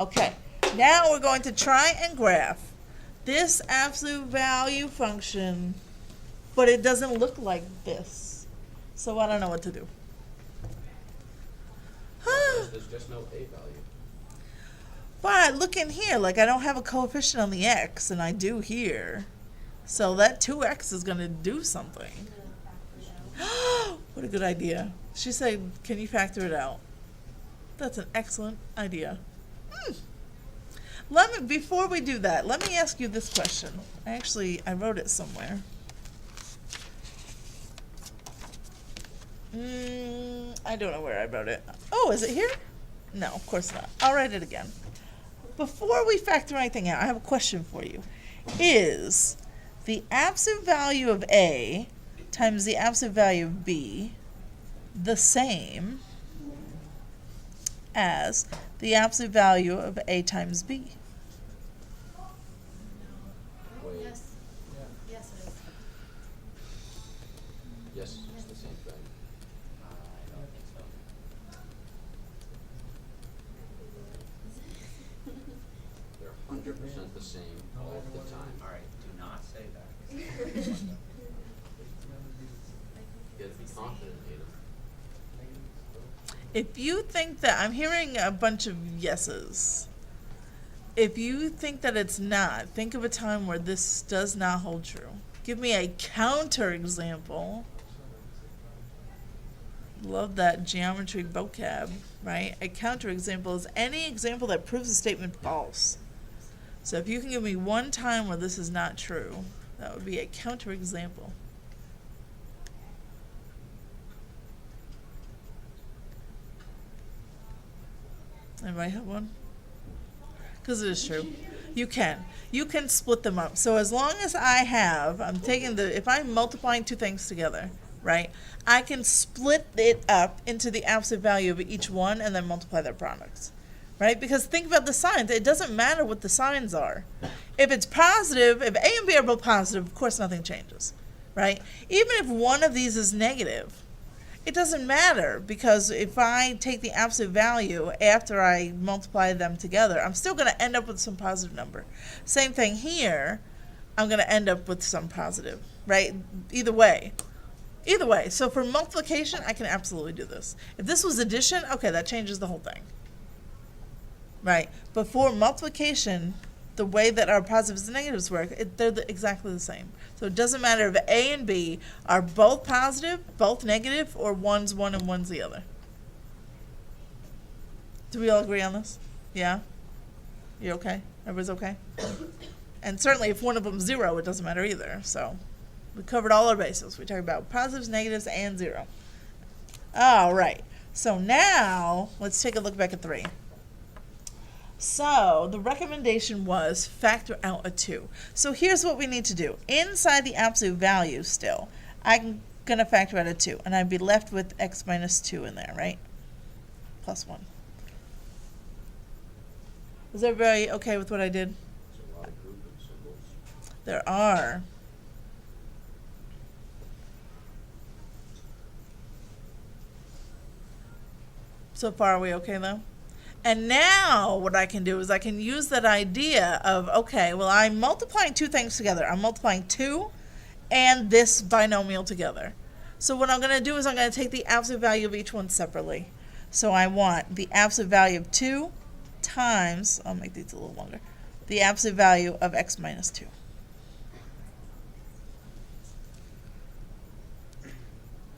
Okay, now we're going to try and graph this absolute value function, but it doesn't look like this. So I don't know what to do. There's just no a value. But look in here, like I don't have a coefficient on the x, and I do here. So that 2x is going to do something. What a good idea. She said, can you factor it out? That's an excellent idea. Before we do that, let me ask you this question. I wrote it somewhere. I don't know where I wrote it. Oh, is it here? No, of course not. I'll write it again. Before we factor anything out, I have a question for you. Is the absolute value of A times the absolute value of B the same as the absolute value of A times B? Wait. Yes. Yes, it is. Yes, it's the same thing. I don't think so. They're 100% the same all the time. All right, do not say that. You gotta be confident, Ada. If you think that, I'm hearing a bunch of yeses. If you think that it's not, think of a time where this does not hold true. Give me a counter example. Love that geometry vocab, right? A counter example is any example that proves a statement false. So if you can give me one time where this is not true, that would be a counter example. Anybody have one? Because it is true. You can. You can split them up. So as long as if I'm multiplying two things together, right, I can split it up into the absolute value of each one and then multiply their products, right? Because think about the signs. It doesn't matter what the signs are. If it's positive, if A and B are both positive, of course nothing changes, right? Even if one of these is negative, it doesn't matter, because if I take the absolute value after I multiply them together, I'm still going to end up with some positive number. Same thing here, I'm going to end up with some positive, right? Either way. Either way. So for multiplication, I can absolutely do this. If this was addition, okay, that changes the whole thing. Right? But for multiplication, the way that our positives and negatives work, they're exactly the same. So it doesn't matter if A and B are both positive, both negative, or one's one and one's the other. Do we all agree on this? Yeah? You okay? Everybody's okay? And certainly if one of them's zero, it doesn't matter either. So we covered all our bases. We talked about positives, negatives, and zero. All right. So now let's take a look back at 3. So the recommendation was factor out a 2. So here's what we need to do. Inside the absolute value still, I'm going to factor out a 2. And I'd be left with x minus 2 in there, right? Plus 1. Is everybody okay with what I did? There's a lot of grouping symbols. There are. So far, are we okay though? And now what I can do is I can use that idea of, okay, well, I'm multiplying two things together. I'm multiplying 2 and this binomial together. So what I'm going to do is I'm going to take the absolute value of each one separately. So I want the absolute value of 2 times, I'll make these a little longer, the absolute value of x minus 2.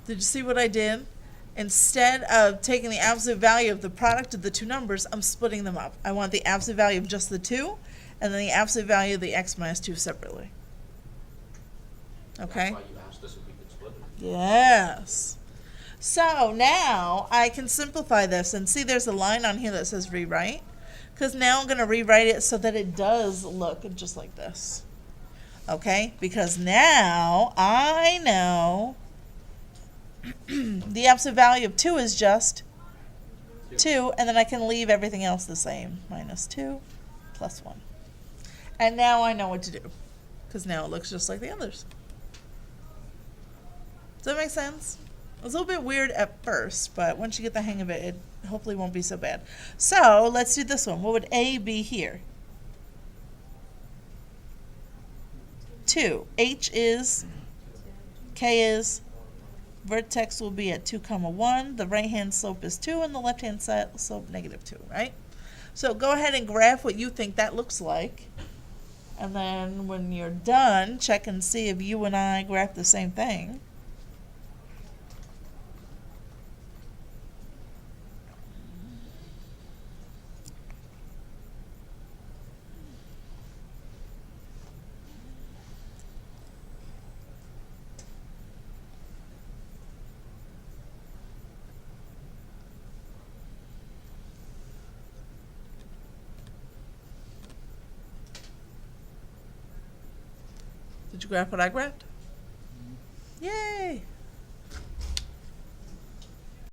Did you see what I did? Instead of taking the absolute value of the product of the two numbers, I'm splitting them up. I want the absolute value of just the 2, and then the absolute value of the x minus 2 separately. Okay? That's why you asked us if we could split it. Yes. So now I can simplify this, and see there's a line on here that says rewrite, because now I'm going to rewrite it so that it does look just like this. Okay? Because now I know the absolute value of 2 is just 2, and then I can leave everything else the same. Minus 2 plus 1. And now I know what to do, because now it looks just like the others. Does that make sense? It was a little bit weird at first, but once you get the hang of it, it hopefully won't be so bad. So let's do this one. What would A be here? 2. H is, K is, vertex will be at 2, 1. The right-hand slope is 2, and the left-hand slope -2, right? So go ahead and graph what you think that looks like. And then when you're done, check and see if you and I graph the same thing. Did you graph what I graphed?